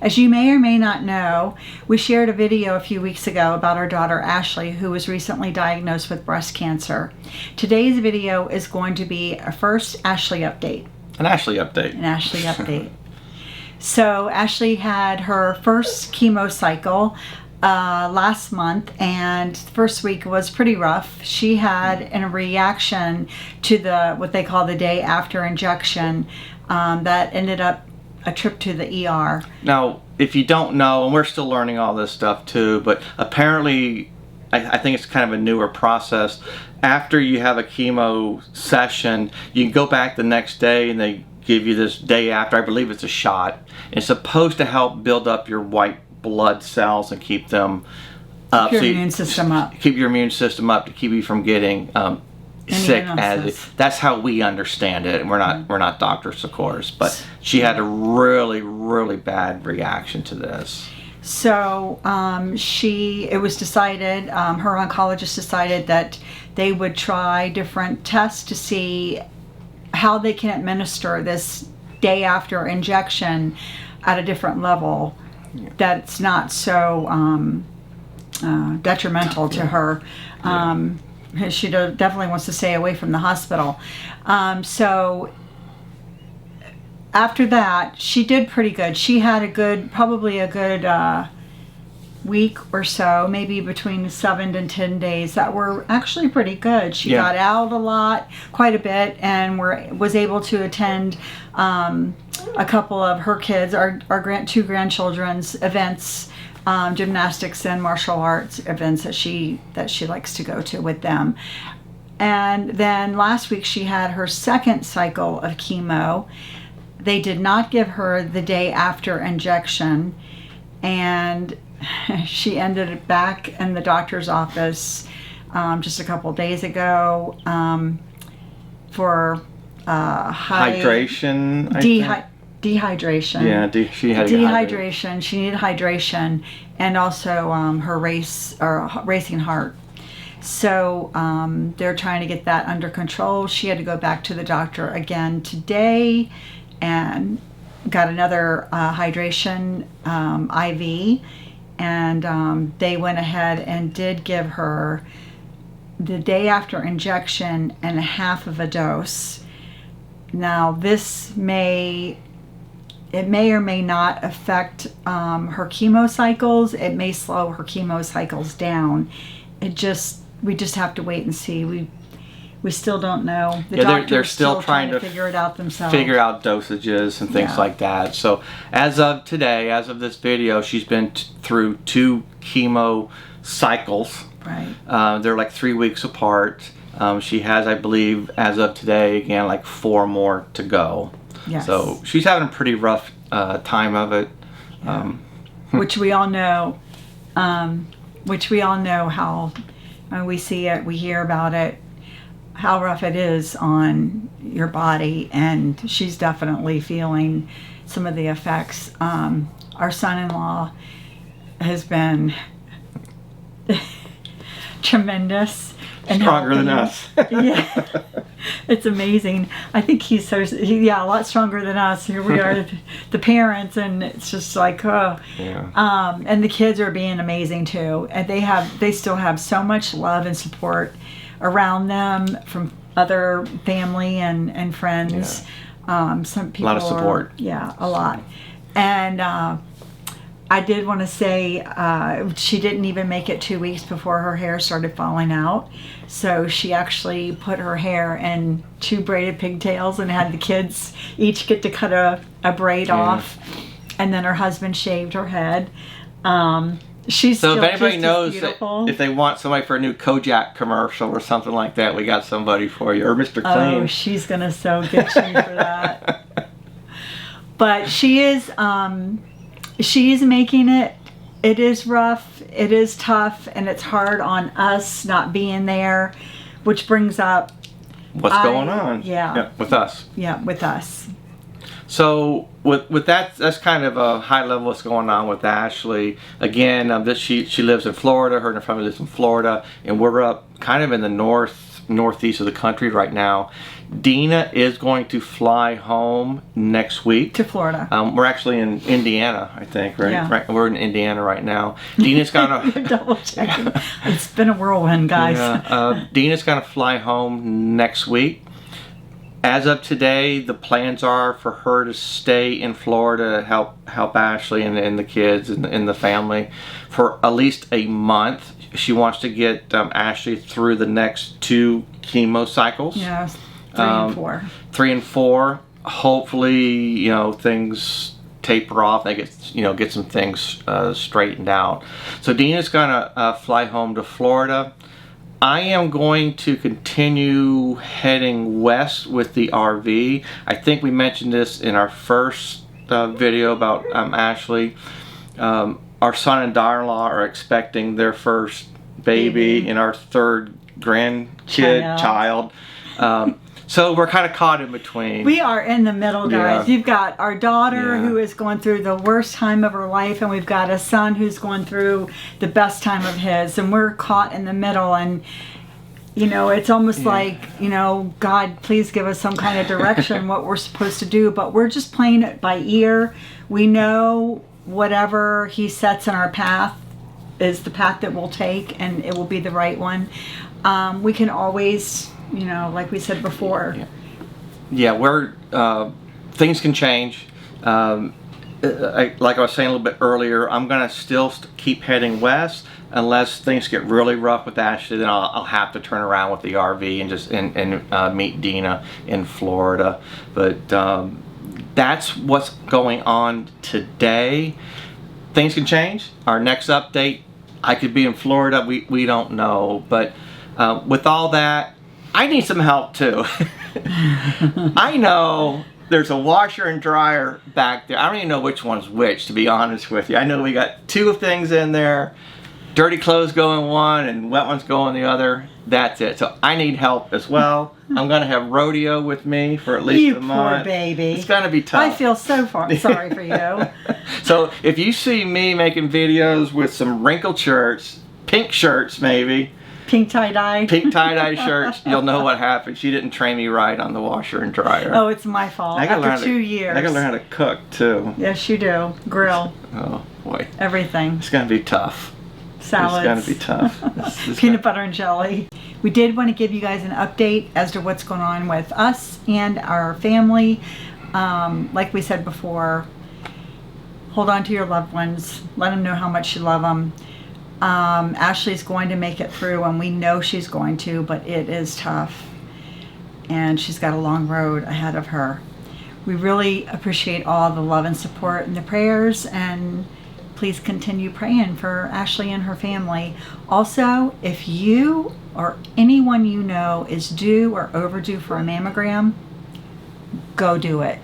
As you may or may not know, we shared a video a few weeks ago about our daughter Ashley, who was recently diagnosed with breast cancer. Today's video is going to be a first Ashley update. An Ashley update. An Ashley update. So Ashley had her first chemo cycle last month, and the first week was pretty rough. She had a reaction to what they call the day after injection that ended up a trip to the ER. Now, if you don't know, and we're still learning all this stuff too, but apparently I think it's kind of a newer process. After you have a chemo session, you can go back the next day and they give you this day after, I believe it's a shot. It's supposed to help build up your white blood cells and keep them up. Keep your immune system up. Keep your immune system up to keep you from getting sick. That's how we understand it, and we're not doctors, of course. But she had a really bad reaction to this. So it was decided, her oncologist decided that they would try different tests to see how they can administer this day after injection at a different level that's not so detrimental to her. She definitely wants to stay away from the hospital. So after that, she did pretty good. She had probably a good week or so, maybe between 7 and 10 days that were actually pretty good. She got out a lot, quite a bit, and was able to attend a couple of her kids, our two grandchildren's events, gymnastics and martial arts events that she likes to go to with them. And then last week she had her second cycle of chemo. They did not give her the day after injection, and she ended back in the doctor's office just a couple days ago for hydration. Dehydration. Yeah, she had dehydration. She needed hydration, and also her racing heart. So they're trying to get that under control. She had to go back to the doctor again today and got another hydration IV, and they went ahead and did give her the day after injection and half of a dose. Now this may or may not affect her chemo cycles. It may slow her chemo cycles down. We just have to wait and see. We still don't know. They're still trying to figure it out themselves. Figure out dosages and things like that. So as of today, as of this video, she's been through 2 chemo cycles. Right. They're like 3 weeks apart. She has, I believe, as of today, again, like 4 more to go. Yes. So she's having a pretty rough time of it. Yeah. Which we all know. How we see it, we hear about it, how rough it is on your body, and she's definitely feeling some of the effects. Our son-in-law has been tremendous. And stronger than us. Yeah, it's amazing. I think he's a lot stronger than us. Here we are, the parents, and it's just like, oh. Yeah. And the kids are being amazing too. And they still have so much love and support around them from other family and friends. Yeah. Some people. A lot of support. A lot. And I did want to say she didn't even make it 2 weeks before her hair started falling out. So she actually put her hair in 2 braided pigtails and had the kids each get to cut a braid off. And then her husband shaved her head. She's so still if anybody knows beautiful. That if they want somebody for a new Kojak commercial or something like that, we got somebody for you. Or Mr. Clean. Oh, she's going to so get you for that. But she is making it. It is rough, it is tough, and it's hard on us not being there, which brings up what's going on. Yeah, with us. Yeah, with us. So with that, that's kind of a high level what's going on with Ashley. Again, she lives in Florida. Her and her family lives in Florida, and we're up kind of in the north northeast of the country right now. Dina is going to fly home next week to Florida. We're actually in Indiana, I think, right? Yeah. Right. We're in Indiana right now. Dina's gonna double checking. It's been a whirlwind, guys. Yeah. Dina's gonna fly home next week. As of today, the plans are for her to stay in Florida to help Ashley and the kids and the family for at least a month. She wants to get Ashley through the next 2 chemo cycles. Yes. 3 and 4. 3 and 4. Hopefully, things taper off. They get some things straightened out. So Dina's gonna fly home to Florida. I am going to continue heading west with the RV. I think we mentioned this in our first video about Ashley. Our son and daughter-in-law are expecting their first baby and our 3rd grandkid child. So we're kind of caught in between. We are in the middle, guys. Yeah. You've got our daughter who is going through the worst time of her life, and we've got a son who's going through the best time of his, and we're caught in the middle. And it's almost like, God, please give us some kind of direction what we're supposed to do. But we're just playing it by ear. We know whatever he sets in our path is the path that we'll take, and it will be the right one. We can always, like we said before. We're things can change. Like I was saying a little bit earlier, I'm gonna still keep heading west unless things get really rough with Ashley. Then I'll have to turn around with the RV and just meet Dina in Florida. But that's what's going on today. Things can change. Our next update, I could be in Florida. We don't know. But with all that, I need some help too. I know there's a washer and dryer back there. I don't even know which one's which, to be honest with you. I know we got 2 things in there. Dirty clothes go in one and wet ones go in the other. That's it. So I need help as well. I'm going to have rodeo with me for at least a month. You poor baby. It's going to be tough. I feel so sorry for you. So if you see me making videos with some wrinkled shirts, pink shirts maybe, pink tie-dye shirts, you'll know what happened. She didn't train me right on the washer and dryer. Oh, it's my fault. After 2 years. I gotta learn how to cook too. Yes, you do. Grill. Oh boy. Everything. It's gonna be tough. Salads. It's gonna be tough. Peanut butter and jelly. We did want to give you guys an update as to what's going on with us and our family. Like we said before, hold on to your loved ones. Let them know how much you love them. Ashley's going to make it through, and we know she's going to, but it is tough. And she's got a long road ahead of her. We really appreciate all the love and support and the prayers, and please continue praying for Ashley and her family. Also, if you or anyone you know is due or overdue for a mammogram, go do it.